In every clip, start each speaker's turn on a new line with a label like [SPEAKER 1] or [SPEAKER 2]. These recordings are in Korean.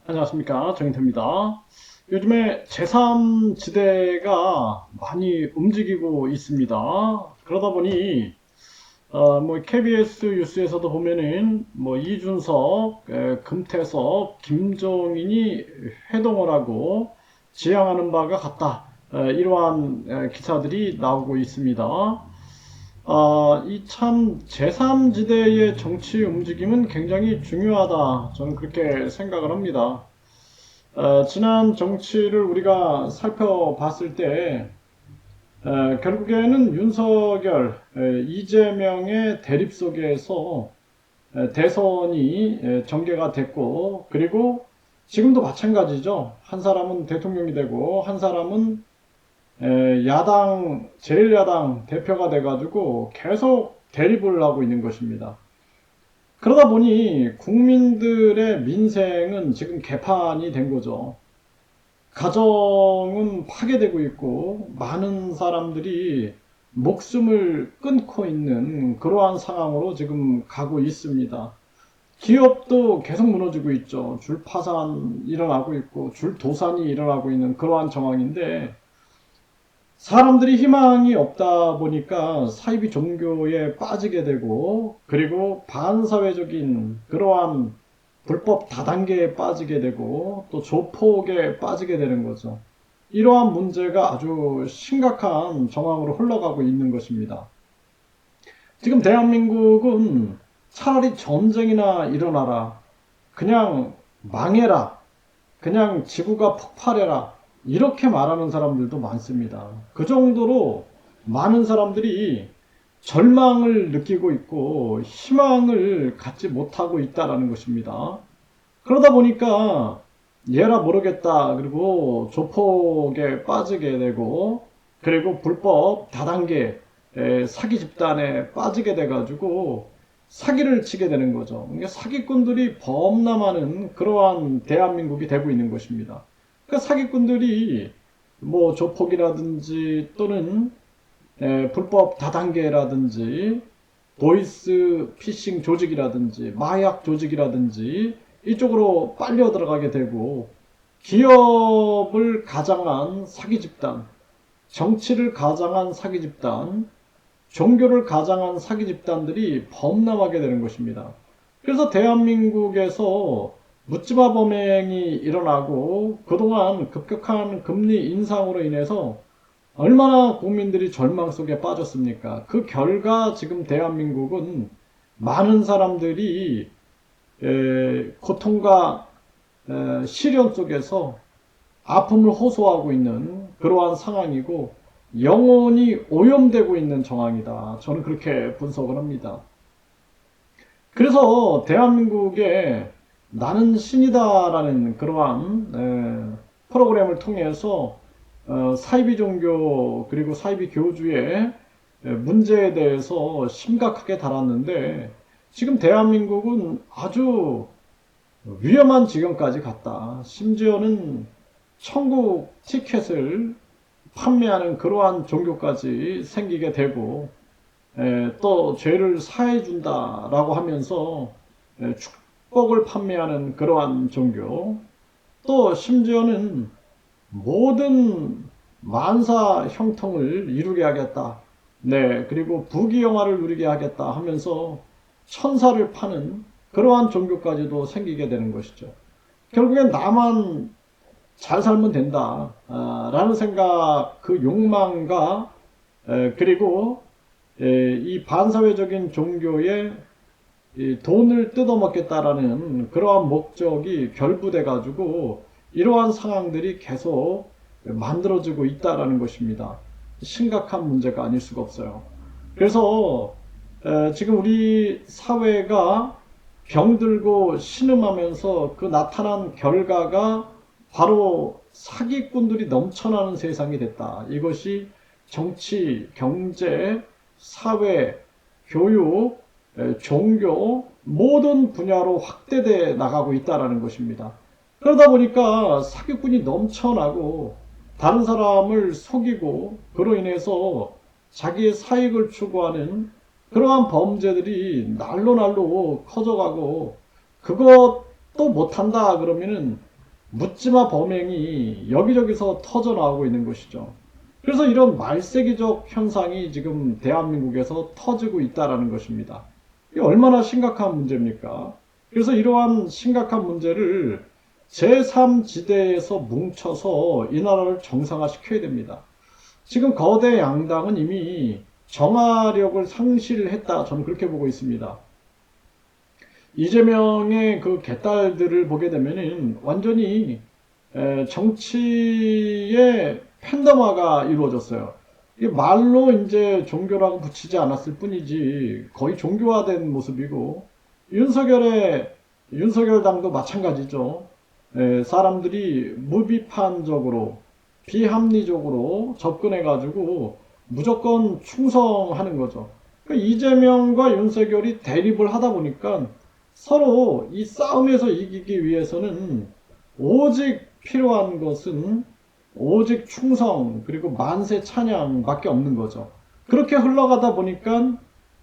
[SPEAKER 1] 안녕하십니까, 정인태입니다. 요즘에 제3지대가 많이 움직이고 있습니다. 그러다 보니 KBS 뉴스에서도 보면은 이준석, 금태섭, 김종인이 회동을 하고 지향하는 바가 같다. 이러한 기사들이 나오고 있습니다. 이 참 제3지대의 정치 움직임은 굉장히 중요하다. 저는 그렇게 생각을 합니다. 지난 정치를 우리가 살펴봤을 때 결국에는 윤석열, 이재명의 대립 속에서 대선이 전개가 됐고, 그리고 지금도 마찬가지죠. 한 사람은 대통령이 되고 한 사람은 야당, 제1야당 대표가 돼가지고 계속 대립을 하고 있는 것입니다. 그러다 보니 국민들의 민생은 지금 개판이 된 거죠. 가정은 파괴되고 있고 많은 사람들이 목숨을 끊고 있는 그러한 상황으로 지금 가고 있습니다. 기업도 계속 무너지고 있죠. 줄파산 일어나고 있고 줄도산이 일어나고 있는 그러한 정황인데 사람들이 희망이 없다 보니까 사이비 종교에 빠지게 되고 그리고 반사회적인 그러한 불법 다단계에 빠지게 되고 또 조폭에 빠지게 되는 거죠. 이러한 문제가 아주 심각한 정황으로 흘러가고 있는 것입니다. 지금 대한민국은 차라리 전쟁이나 일어나라, 그냥 망해라, 그냥 지구가 폭발해라, 이렇게 말하는 사람들도 많습니다. 그 정도로 많은 사람들이 절망을 느끼고 있고 희망을 갖지 못하고 있다는 것입니다. 그러다 보니까 얘라 모르겠다, 그리고 조폭에 빠지게 되고 그리고 불법 다단계 사기 집단에 빠지게 돼가지고 사기를 치게 되는 거죠. 그러니까 사기꾼들이 범람하는 그러한 대한민국이 되고 있는 것입니다. 그러니까 사기꾼들이 조폭이라든지 또는 불법 다단계라든지 보이스 피싱 조직이라든지 마약 조직이라든지 이쪽으로 빨려 들어가게 되고 기업을 가장한 사기 집단, 정치를 가장한 사기 집단, 종교를 가장한 사기 집단들이 범람하게 되는 것입니다. 그래서 대한민국에서 묻지마 범행이 일어나고 그동안 급격한 금리 인상으로 인해서 얼마나 국민들이 절망 속에 빠졌습니까? 그 결과 지금 대한민국은 많은 사람들이 고통과 시련 속에서 아픔을 호소하고 있는 그러한 상황이고 영혼이 오염되고 있는 정황이다. 저는 그렇게 분석을 합니다. 그래서 대한민국에 나는 신이다라는 그러한 프로그램을 통해서 사이비 종교 그리고 사이비 교주의 문제에 대해서 심각하게 다뤘는데 지금 대한민국은 아주 위험한 지경까지 갔다. 심지어는 천국 티켓을 판매하는 그러한 종교까지 생기게 되고 또 죄를 사해준다라고 하면서 축복을 판매하는 그러한 종교, 또 심지어는 모든 만사 형통을 이루게 하겠다. 네, 그리고 부귀영화를 누리게 하겠다 하면서 천사를 파는 그러한 종교까지도 생기게 되는 것이죠. 결국엔 나만 잘 살면 된다 라는 생각, 그 욕망과 그리고 이 반사회적인 종교에 돈을 뜯어먹겠다라는 그러한 목적이 결부돼 가지고 이러한 상황들이 계속 만들어지고 있다라는 것입니다. 심각한 문제가 아닐 수가 없어요. 그래서 지금 우리 사회가 병들고 신음하면서 그 나타난 결과가 바로 사기꾼들이 넘쳐나는 세상이 됐다. 이것이 정치, 경제, 사회, 교육, 종교 모든 분야로 확대돼 나가고 있다는 것입니다. 그러다 보니까 사기꾼이 넘쳐나고 다른 사람을 속이고 그로 인해서 자기의 사익을 추구하는 그러한 범죄들이 날로 날로 커져가고 그것도 못한다 그러면은 묻지마 범행이 여기저기서 터져 나오고 있는 것이죠. 그래서 이런 말세기적 현상이 지금 대한민국에서 터지고 있다는 것입니다. 이게 얼마나 심각한 문제입니까? 그래서 이러한 심각한 문제를 제3지대에서 뭉쳐서 이 나라를 정상화시켜야 됩니다. 지금 거대 양당은 이미 정화력을 상실했다. 저는 그렇게 보고 있습니다. 이재명의 그 개딸들을 보게 되면은 완전히 정치의 팬덤화가 이루어졌어요. 이게 말로 이제 종교라고 붙이지 않았을 뿐이지 거의 종교화된 모습이고, 윤석열 당도 마찬가지죠. 사람들이 무비판적으로 비합리적으로 접근해가지고 무조건 충성하는 거죠. 그러니까 이재명과 윤석열이 대립을 하다 보니까 서로 이 싸움에서 이기기 위해서는 오직 필요한 것은 오직 충성 그리고 만세 찬양밖에 없는 거죠. 그렇게 흘러가다 보니까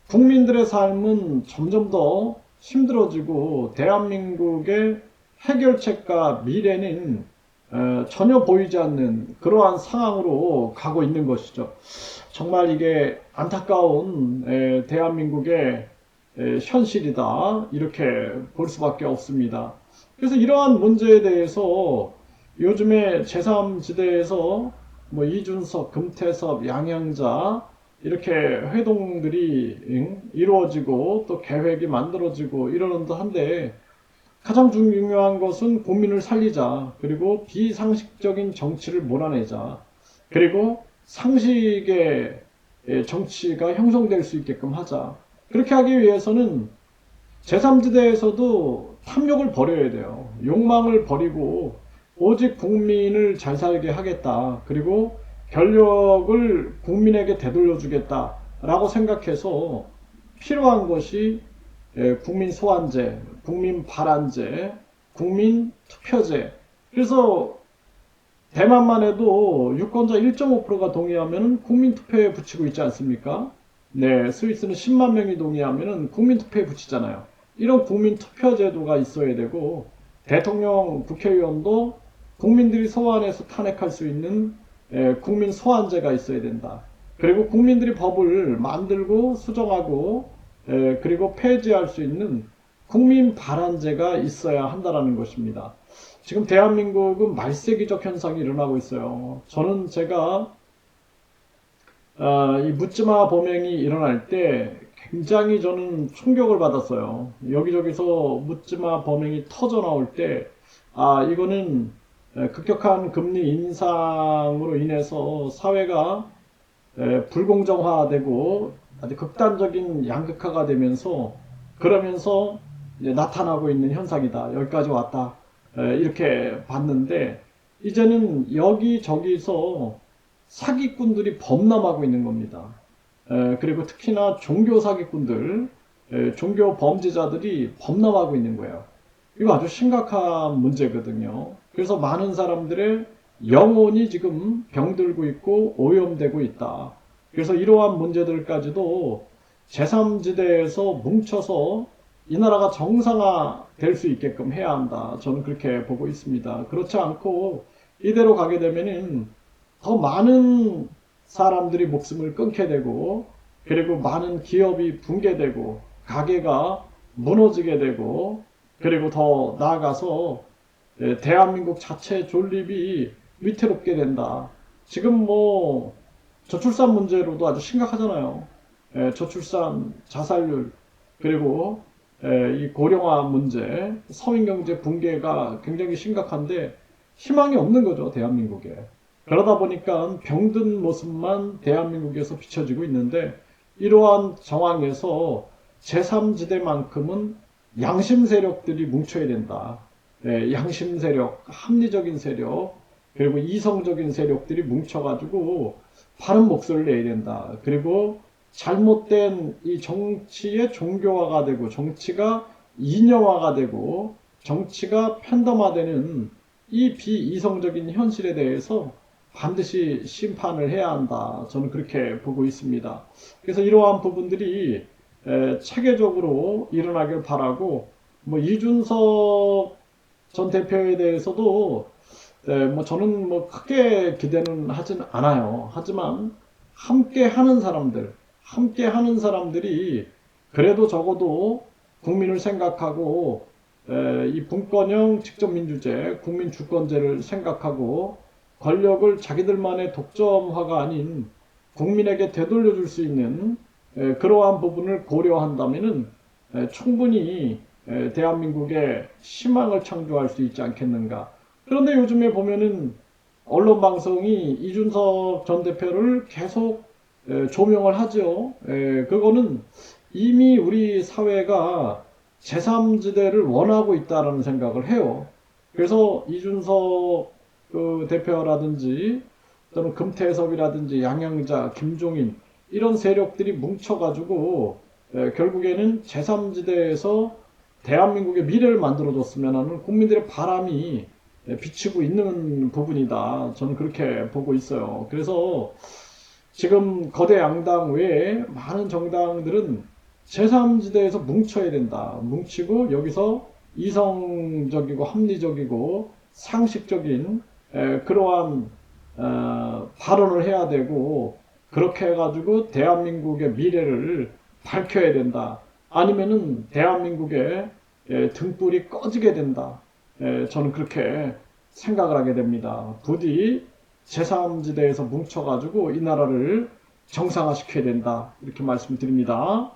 [SPEAKER 1] 국민들의 삶은 점점 더 힘들어지고 대한민국의 해결책과 미래는 전혀 보이지 않는 그러한 상황으로 가고 있는 것이죠. 정말 이게 안타까운 대한민국의 현실이다, 이렇게 볼 수밖에 없습니다. 그래서 이러한 문제에 대해서 요즘에 제3지대에서 뭐 이준석, 금태섭, 양양자 이렇게 회동들이 이루어지고 또 계획이 만들어지고 이러는 한데, 가장 중요한 것은 국민을 살리자, 그리고 비상식적인 정치를 몰아내자, 그리고 상식의 정치가 형성될 수 있게끔 하자. 그렇게 하기 위해서는 제3지대에서도 탐욕을 버려야 돼요. 욕망을 버리고 오직 국민을 잘 살게 하겠다, 그리고 권력을 국민에게 되돌려주겠다 라고 생각해서 필요한 것이 국민 소환제, 국민 발안제, 국민 투표제. 그래서 대만만 해도 유권자 1.5%가 동의하면 국민 투표에 붙이고 있지 않습니까? 네, 스위스는 10만 명이 동의하면 국민 투표에 붙이잖아요. 이런 국민 투표 제도가 있어야 되고, 대통령, 국회의원도 국민들이 소환해서 탄핵할 수 있는 국민 소환제가 있어야 된다. 그리고 국민들이 법을 만들고 수정하고 그리고 폐지할 수 있는 국민 발안제가 있어야 한다는 것입니다. 지금 대한민국은 말세기적 현상이 일어나고 있어요. 저는 제가 이 묻지마 범행이 일어날 때 굉장히 저는 충격을 받았어요. 여기저기서 묻지마 범행이 터져 나올 때, 이거는 급격한 금리 인상으로 인해서 사회가 불공정화되고 아주 극단적인 양극화가 되면서, 그러면서 이제 나타나고 있는 현상이다, 여기까지 왔다, 이렇게 봤는데, 이제는 여기저기서 사기꾼들이 범람하고 있는 겁니다. 그리고 특히나 종교 사기꾼들, 종교 범죄자들이 범람하고 있는 거예요. 이거 아주 심각한 문제거든요. 그래서 많은 사람들의 영혼이 지금 병들고 있고 오염되고 있다. 그래서 이러한 문제들까지도 제3지대에서 뭉쳐서 이 나라가 정상화 될 수 있게끔 해야 한다. 저는 그렇게 보고 있습니다. 그렇지 않고 이대로 가게 되면은 더 많은 사람들이 목숨을 끊게 되고, 그리고 많은 기업이 붕괴되고, 가게가 무너지게 되고, 그리고 더 나아가서 대한민국 자체 존립이 위태롭게 된다. 지금 뭐 저출산 문제로도 아주 심각하잖아요. 저출산, 자살률, 그리고 이 고령화 문제, 서민경제 붕괴가 굉장히 심각한데 희망이 없는 거죠, 대한민국에. 그러다 보니까 병든 모습만 대한민국에서 비춰지고 있는데, 이러한 정황에서 제3지대만큼은 양심 세력들이 뭉쳐야 된다. 양심 세력, 합리적인 세력, 그리고 이성적인 세력들이 뭉쳐가지고 바른 목소리를 내야 된다. 그리고 잘못된 이 정치의 종교화가 되고, 정치가 이념화가 되고, 정치가 팬덤화되는 이 비이성적인 현실에 대해서 반드시 심판을 해야 한다. 저는 그렇게 보고 있습니다. 그래서 이러한 부분들이 체계적으로 일어나길 바라고, 뭐 이준석 전 대표에 대해서도 뭐 저는 뭐 크게 기대는 하진 않아요. 하지만 함께 하는 사람들이 그래도 적어도 국민을 생각하고 이 분권형 직접민주제, 국민주권제를 생각하고 권력을 자기들만의 독점화가 아닌 국민에게 되돌려줄 수 있는 그러한 부분을 고려한다면은 충분히 대한민국에 희망을 창조할 수 있지 않겠는가. 그런데 요즘에 보면은 언론 방송이 이준석 전 대표를 계속 조명을 하죠. 그거는 이미 우리 사회가 제3지대를 원하고 있다라는 생각을 해요. 그래서 이준석 그 대표라든지 또는 금태섭이라든지 양양자, 김종인 이런 세력들이 뭉쳐가지고 결국에는 제3지대에서 대한민국의 미래를 만들어줬으면 하는 국민들의 바람이 비치고 있는 부분이다. 저는 그렇게 보고 있어요. 그래서 지금 거대 양당 외에 많은 정당들은 제3지대에서 뭉쳐야 된다. 뭉치고 여기서 이성적이고 합리적이고 상식적인 그러한 발언을 해야 되고 그렇게 해가지고 대한민국의 미래를 밝혀야 된다. 아니면은 대한민국의 등불이 꺼지게 된다. 저는 그렇게 생각을 하게 됩니다. 부디 제3지대에서 뭉쳐가지고 이 나라를 정상화시켜야 된다. 이렇게 말씀드립니다.